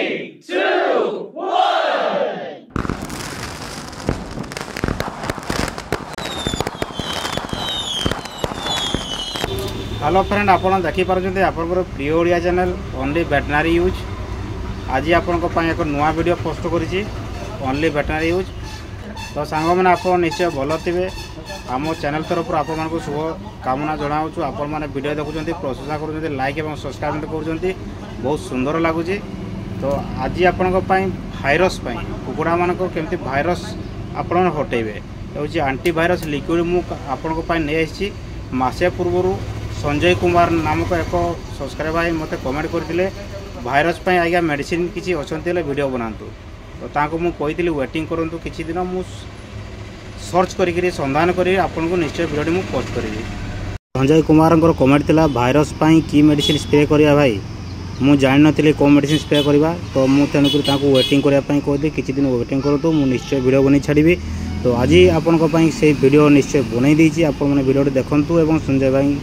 3, 2, 1. Hello friend, आप देखिपुंट आपंकर प्रिय Odia channel only veterinary use. आज आपण एक नुआ वीडियो पोस्ट करी ओनली वेटनरी यूज। तो सांग मैंने आप निश्चय भल थे। आम चैनल तरफ आपको शुभ कामना जनाऊँ। आपण मैंने वीडियो देखुं, प्रशंसा कर लाइक और सब्सक्राइब कर बहुत सुंदर लगुच। तो आज आपण भाइरस कुकुड़ा मान केमती भाइरस आपण हटेबे हूँ आंटीभाइरस लिक्विड मुझे नहीं मसे पूर्व संजय कुमार नामक एक सब्सक्राइबर भाई मत कमेंट करते भाइरस आज्ञा मेडिसिन किसी अच्छा वीडियो बनातु। तो ताको मु कही वेटिंग करूँ किसी दिन मु सर्च करी संधान करी आपन को निश्चय वीडियो मु पोस्ट करी। संजय कुमार कमेंट थिला भाइरस की मेडिसिन स्प्रे करिया भाई मु जान नथिली को मेडिसिन स्प्रे करवा। तो मु तेणुक वेटिंग करने कहती किसी दिन वेटिंग करूँ मु निश्चय वीडियो बनी छाड़ी। तो आज आपण से वीडियो निश्चय बनई देछि। आपण माने वीडियो देखंतु एवं संजय भाई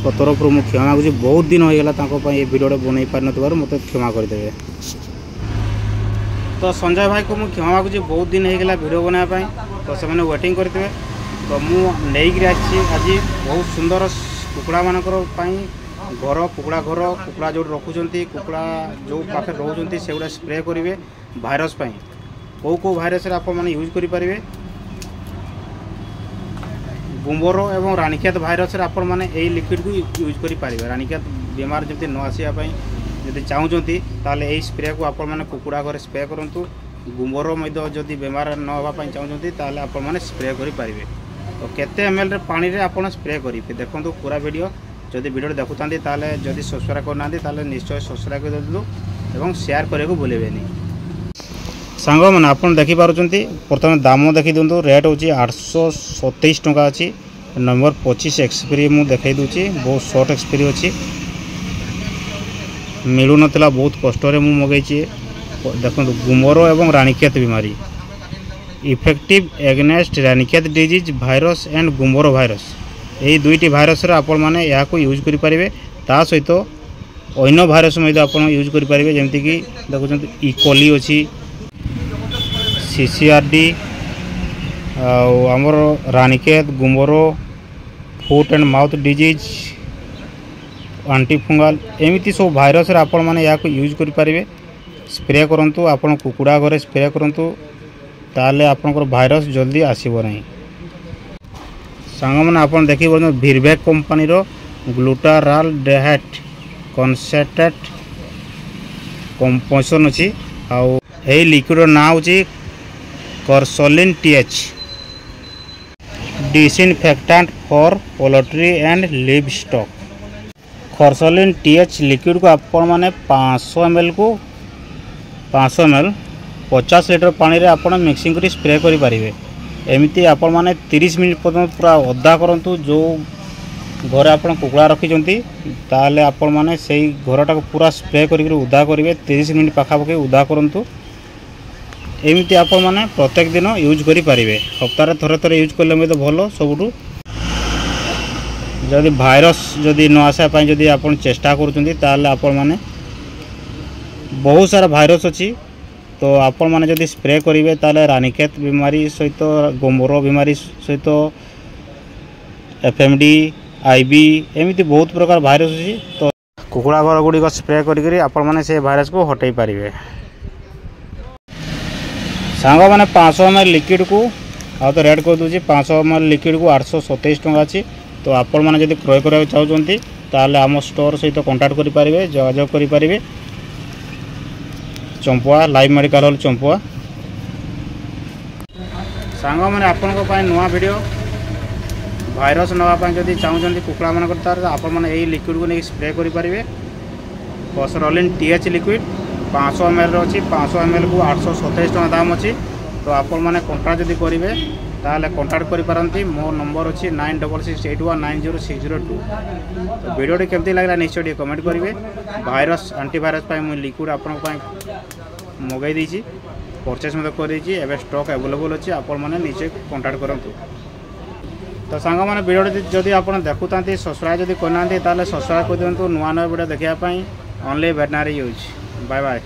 तरफ मुझे क्षमा मागुची। बहुत दिन होगा ये वीडियो बन पार मत क्षमा करदे। तो संजय भाई को मुझे क्षमा मागुची, बहुत दिन होगा वीडियो बनायापाई। तो से मैंने वेटिंग करते। तो मुझे आज बहुत सुंदर कुकुड़ा मानकर घर कुकुड़ा घर कुकुड़ा जो रखुंट कुकुड़ा जो पाखे रोच से गुड़ा स्प्रे करेंगे भाइरस कौ भाइरस आप यूज करेंगे गुम्बर एवं रानीखेत भाइरस आपण मैंने यही लिक्विड को यूज करेंगे। रानीखेत बीमार जमी न आसापी जब चाहूँगी ताल यही स्प्रे को आपण मैंने कुकुड़ा घर स्प्रे करूँ। गुम्बर जदि बेमार न होगापी चाहूँगी ताल आपण मैंने स्प्रे करेंगे। तो केते ml पानी रे आपण स्प्रे करेंगे देखो पूरा वीडियो। जदि वीडियो देखुता जदि सब्सक्राइब करना निश्चय सब्सक्राइब कर दिलु एवं शेयर करने को भूलें। सांग मैंने आप देखिपुंट प्रथम दाम देखी दिंतु। रेट हूँ 827 टंका अच्छी। नंबर 25 एक्सपीरी मुझे देखई दूची। बहुत शॉर्ट एक्सपीरी अच्छी मिलू नाला बहुत कष्ट मगैची। देखो गुम्बर एवं रानीखेत बीमारी effective against Ranikhet disease virus and Gumboro virus यही दुईटी भाइरस आपण मैंने या यूज करेंगे। ता सहित अन्य भाइरस आप यूज करेंगे जमीक देखुं इकोली अच्छी CCRD आमर Ranikhet Gumboro foot and mouth disease antifungal एमती सब भाइरस आपण मैंने या यूज करेंगे। स्प्रे करूँ आपण कुकुड़ा घरे स्प्रे करूँ ताले आपनकर भाइरस जल्दी आसीबो नहीं। सांग मैंने आप देखी Virbac company glutaraldehyde concentrate composition अच्छी। आउ यही लिक्विड ना हूँ Corsolin TH disinfectant for poultry and livestock. Corsolin TH liquid को आपण मैंने 500 ml को 500 ml 50 लीटर पानी रे आपण मिक्सिंग करी स्प्रे करि परिबे। एमिति आपण माने 30 मिनिट पर्यंत पूरा ओदा करंतु। जो घर आपण कुकुड़ा रखिजंती ताले आपण माने सेही घरटा को पूरा स्प्रे करी उदा करिवे। 30 मिनिट पाखापाखि उदा करंतु। एमिति आपण माने प्रत्येक दिन यूज करि परिबे। सप्ताह थरे थरे यूज करले मते भलो सबुठु। जदि भाइरस जदि न आसा पई जदि आपण चेष्टा करूचंती ताले आपण माने बहुत सारा भाइरस अछि। तो आपण माने जदि स्प्रे करेंगे ताले रानीखेत बीमारी सहित गुम्बर बीमारी सहित FMD IB एमती बहुत प्रकार भाइरस अच्छी। तो कुकुड़ा घर गुड़िक स्प्रे करी आपण माने से भाइरस को हटई पारिबे। सांग मैंने 500 ml लिक्विड को आ तो रेट कर दूसरी 500 ml लिक्विड को 827 टंका अच्छी। तो आपण माने जदि क्रय करा चाहूँगी ताले आम स्टोर सहित कांटेक्ट करि पारिबे, जोगाजोग करि पारिबे। Champua live medical hall Champua. सांग मैंने आपण नुआ वीडियो भाइरस नापी जब चाहूँगी कुकुड़ा मान आपण मैंने यही लिक्विड को नहीं स्प्रे करेंगे। कर्सोलिन TH लिक्विड 500 ml अच्छी। 500 ml को 827 टंका दाम अच्छी। तो आपण मैंने कंटाक्ट जब करेंगे ताले कंटाक्ट करें। मो नंबर अच्छी 9661906002। तो वीडियो केमती लगला निश्चय कमेंट करेंगे। भाइरस आंटीभाइरस मुझे लिक्विड आपण मगई देछि परचेस कर स्टॉक अवेलेबल अच्छी। आपण मैंने नीचे कंटाक्ट करूँ। तो सांग मैंने वीडियो जदि आप देखुता सब्सक्राइब जदि करना सब्सक्राइब कर दिंतु नुआ नुआ वीडियो देखापी only veterinary use. Bye bye.